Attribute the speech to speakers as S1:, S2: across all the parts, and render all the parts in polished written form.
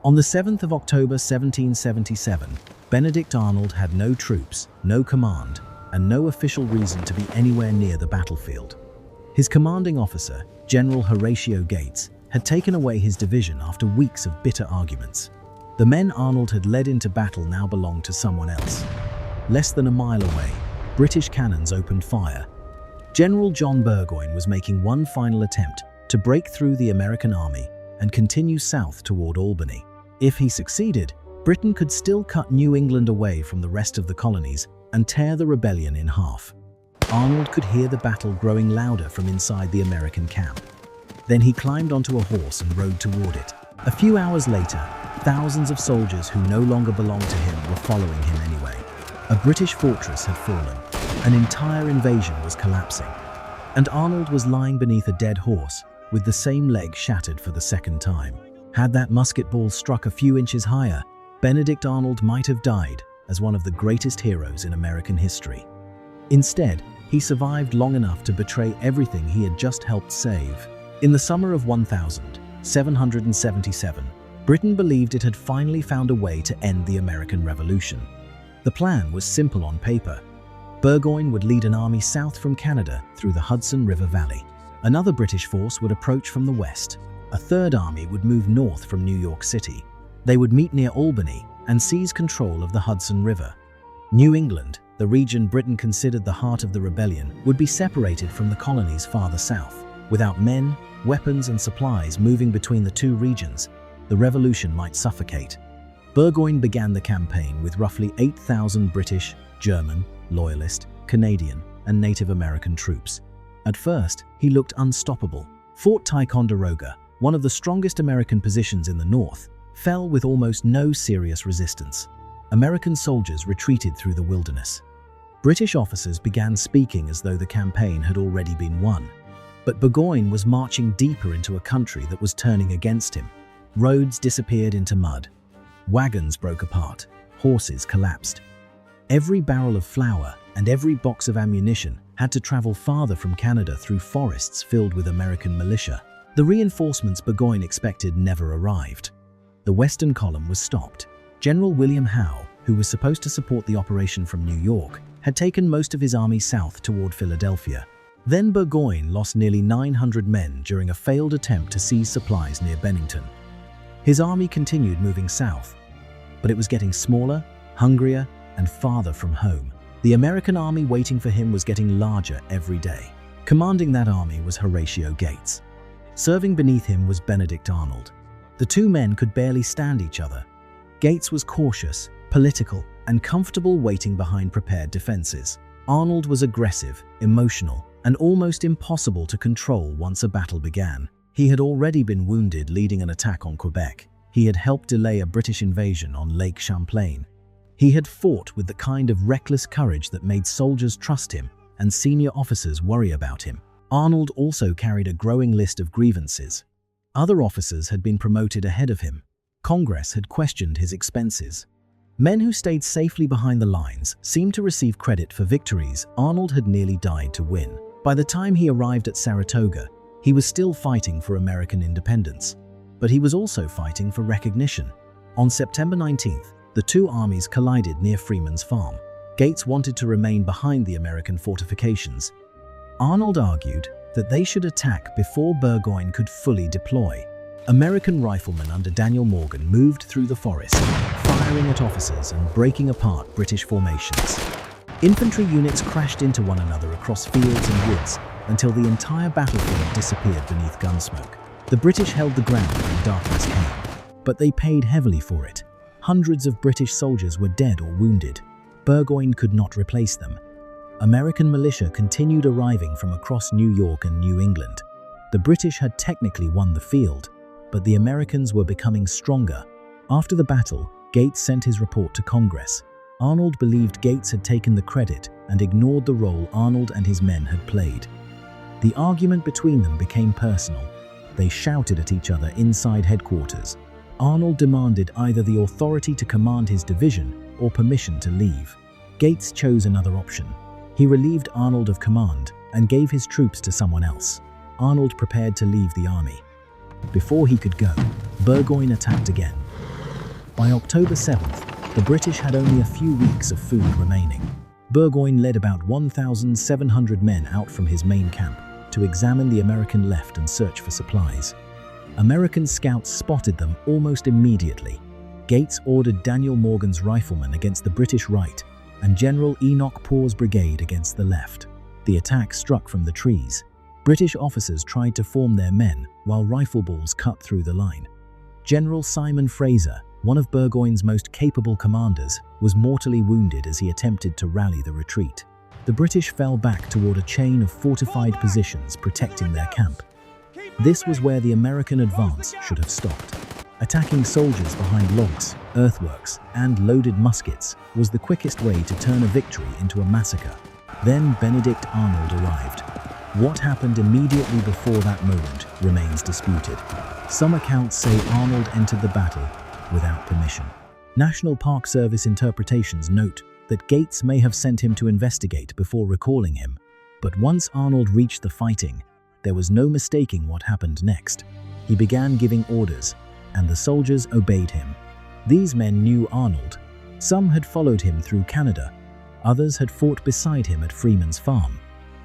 S1: On the 7th of October 1777, Benedict Arnold had no troops, no command, and no official reason to be anywhere near the battlefield. His commanding officer, General Horatio Gates, had taken away his division after weeks of bitter arguments. The men Arnold had led into battle now belonged to someone else. Less than a mile away, British cannons opened fire. General John Burgoyne was making one final attempt to break through the American army and continue south toward Albany. If he succeeded, Britain could still cut New England away from the rest of the colonies and tear the rebellion in half. Arnold could hear the battle growing louder from inside the American camp. Then he climbed onto a horse and rode toward it. A few hours later, thousands of soldiers who no longer belonged to him were following him anyway. A British fortress had fallen. An entire invasion was collapsing. And Arnold was lying beneath a dead horse, with the same leg shattered for the second time. Had that musket ball struck a few inches higher, Benedict Arnold might have died as one of the greatest heroes in American history. Instead, he survived long enough to betray everything he had just helped save. In the summer of 1777, Britain believed it had finally found a way to end the American Revolution. The plan was simple on paper. Burgoyne would lead an army south from Canada through the Hudson River Valley. Another British force would approach from the west. A third army would move north from New York City. They would meet near Albany and seize control of the Hudson River. New England, the region Britain considered the heart of the rebellion, would be separated from the colonies farther south. Without men, weapons, and supplies moving between the two regions, the revolution might suffocate. Burgoyne began the campaign with roughly 8,000 British, German, Loyalist, Canadian, and Native American troops. At first, he looked unstoppable. Fort Ticonderoga, one of the strongest American positions in the north, fell with almost no serious resistance. American soldiers retreated through the wilderness. British officers began speaking as though the campaign had already been won. But Burgoyne was marching deeper into a country that was turning against him. Roads disappeared into mud. Wagons broke apart. Horses collapsed. Every barrel of flour and every box of ammunition had to travel farther from Canada through forests filled with American militia. The reinforcements Burgoyne expected never arrived. The Western Column was stopped. General William Howe, who was supposed to support the operation from New York, had taken most of his army south toward Philadelphia. Then Burgoyne lost nearly 900 men during a failed attempt to seize supplies near Bennington. His army continued moving south, but it was getting smaller, hungrier, and farther from home. The American army waiting for him was getting larger every day. Commanding that army was Horatio Gates. Serving beneath him was Benedict Arnold. The two men could barely stand each other. Gates was cautious, political, and comfortable waiting behind prepared defenses. Arnold was aggressive, emotional, and almost impossible to control once a battle began. He had already been wounded leading an attack on Quebec. He had helped delay a British invasion on Lake Champlain. He had fought with the kind of reckless courage that made soldiers trust him and senior officers worry about him. Arnold also carried a growing list of grievances. Other officers had been promoted ahead of him. Congress had questioned his expenses. Men who stayed safely behind the lines seemed to receive credit for victories Arnold had nearly died to win. By the time he arrived at Saratoga, he was still fighting for American independence. But he was also fighting for recognition. On September 19th, the two armies collided near Freeman's Farm. Gates wanted to remain behind the American fortifications. Arnold argued that they should attack before Burgoyne could fully deploy. American riflemen under Daniel Morgan moved through the forest, firing at officers and breaking apart British formations. Infantry units crashed into one another across fields and woods until the entire battlefield disappeared beneath gunsmoke. The British held the ground when darkness came, but they paid heavily for it. Hundreds of British soldiers were dead or wounded. Burgoyne could not replace them. American militia continued arriving from across New York and New England. The British had technically won the field, but the Americans were becoming stronger. After the battle, Gates sent his report to Congress. Arnold believed Gates had taken the credit and ignored the role Arnold and his men had played. The argument between them became personal. They shouted at each other inside headquarters. Arnold demanded either the authority to command his division or permission to leave. Gates chose another option. He relieved Arnold of command and gave his troops to someone else. Arnold prepared to leave the army. Before he could go, Burgoyne attacked again. By October 7th, the British had only a few weeks of food remaining. Burgoyne led about 1,700 men out from his main camp to examine the American left and search for supplies. American scouts spotted them almost immediately. Gates ordered Daniel Morgan's riflemen against the British right and General Enoch Poor's brigade against the left. The attack struck from the trees. British officers tried to form their men while rifle balls cut through the line. General Simon Fraser, one of Burgoyne's most capable commanders, was mortally wounded as he attempted to rally the retreat. The British fell back toward a chain of fortified positions protecting their camp. This was where the American advance should have stopped. Attacking soldiers behind logs, earthworks, and loaded muskets was the quickest way to turn a victory into a massacre. Then Benedict Arnold arrived. What happened immediately before that moment remains disputed. Some accounts say Arnold entered the battle without permission. National Park Service interpretations note that Gates may have sent him to investigate before recalling him. But once Arnold reached the fighting, there was no mistaking what happened next. He began giving orders, and the soldiers obeyed him. These men knew Arnold. Some had followed him through Canada. Others had fought beside him at Freeman's Farm.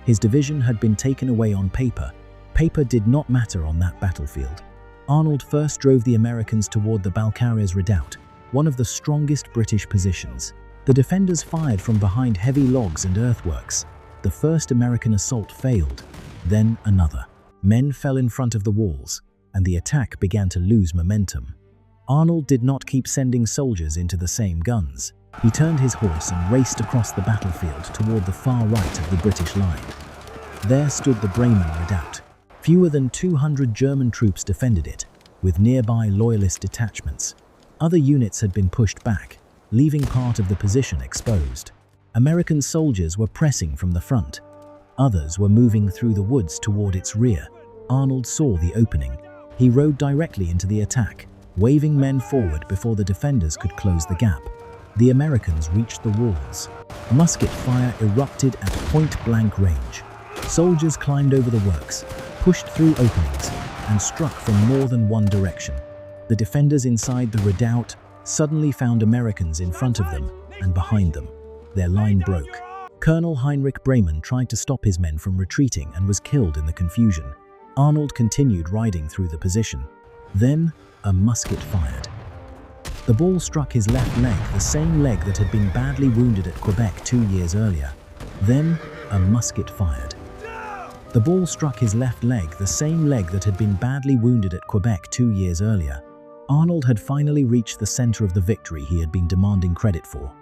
S1: His division had been taken away on paper. Paper did not matter on that battlefield. Arnold first drove the Americans toward the Balcarres Redoubt, one of the strongest British positions. The defenders fired from behind heavy logs and earthworks. The first American assault failed, then another. Men fell in front of the walls, and the attack began to lose momentum. Arnold did not keep sending soldiers into the same guns. He turned his horse and raced across the battlefield toward the far right of the British line. There stood the Breymann Redoubt. Fewer than 200 German troops defended it, with nearby loyalist detachments. Other units had been pushed back, leaving part of the position exposed. American soldiers were pressing from the front. Others were moving through the woods toward its rear. Arnold saw the opening. He rode directly into the attack, waving men forward before the defenders could close the gap. The Americans reached the walls. Musket fire erupted at point-blank range. Soldiers climbed over the works, pushed through openings, and struck from more than one direction. The defenders inside the redoubt suddenly found Americans in front of them and behind them. Their line broke. Colonel Heinrich Breymann tried to stop his men from retreating and was killed in the confusion. Arnold continued riding through the position. Then, a musket fired. The ball struck his left leg, the same leg that had been badly wounded at Quebec 2 years earlier. Then, a musket fired. The ball struck his left leg, the same leg that had been badly wounded at Quebec 2 years earlier. Arnold had finally reached the center of the victory he had been demanding credit for,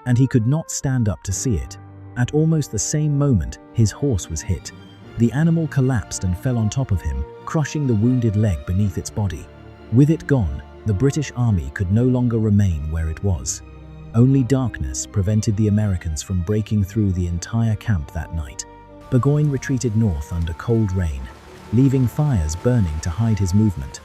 S1: and he could not stand up to see it. At almost the same moment, his horse was hit. The animal collapsed and fell on top of him, crushing the wounded leg beneath its body. With it gone, the British army could no longer remain where it was. Only darkness prevented the Americans from breaking through the entire camp that night. Burgoyne retreated north under cold rain, leaving fires burning to hide his movement.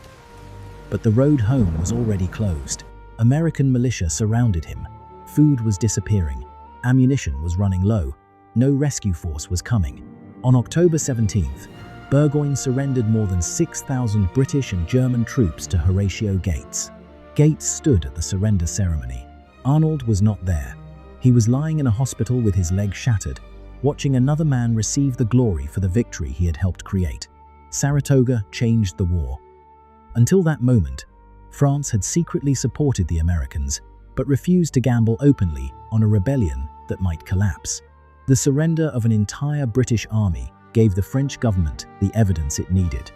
S1: But the road home was already closed. American militia surrounded him. Food was disappearing. Ammunition was running low. No rescue force was coming. On October 17th, Burgoyne surrendered more than 6,000 British and German troops to Horatio Gates. Gates stood at the surrender ceremony. Arnold was not there. He was lying in a hospital with his leg shattered, watching another man receive the glory for the victory he had helped create. Saratoga changed the war. Until that moment, France had secretly supported the Americans, but refused to gamble openly on a rebellion that might collapse. The surrender of an entire British army gave the French government the evidence it needed.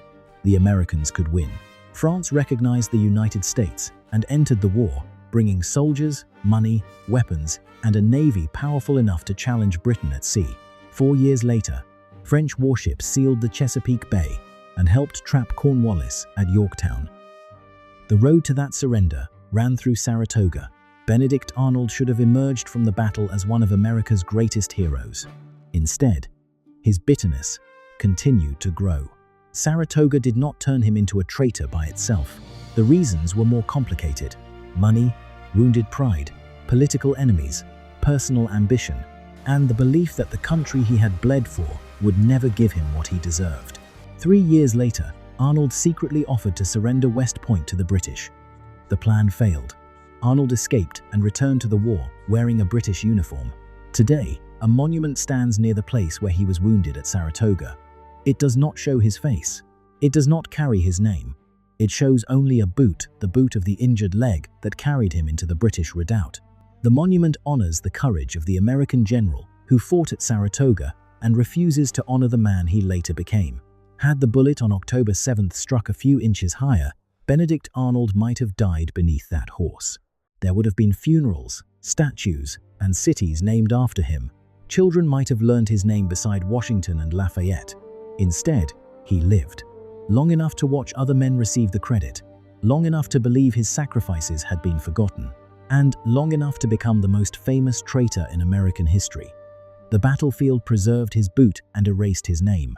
S1: The Americans could win. France recognized the United States and entered the war, bringing soldiers, money, weapons, and a navy powerful enough to challenge Britain at sea. 4 years later, French warships sealed the Chesapeake Bay and helped trap Cornwallis at Yorktown. The road to that surrender ran through Saratoga. Benedict Arnold should have emerged from the battle as one of America's greatest heroes. Instead, his bitterness continued to grow. Saratoga did not turn him into a traitor by itself. The reasons were more complicated: money, wounded pride, political enemies, personal ambition, and the belief that the country he had bled for would never give him what he deserved. 3 years later, Arnold secretly offered to surrender West Point to the British. The plan failed. Arnold escaped and returned to the war wearing a British uniform. Today, a monument stands near the place where he was wounded at Saratoga. It does not show his face. It does not carry his name. It shows only a boot, the boot of the injured leg that carried him into the British redoubt. The monument honors the courage of the American general who fought at Saratoga and refuses to honor the man he later became. Had the bullet on October 7th struck a few inches higher, Benedict Arnold might have died beneath that horse. There would have been funerals, statues, and cities named after him. Children might have learned his name beside Washington and Lafayette. Instead, he lived. Long enough to watch other men receive the credit, long enough to believe his sacrifices had been forgotten, and long enough to become the most famous traitor in American history. The battlefield preserved his boot and erased his name,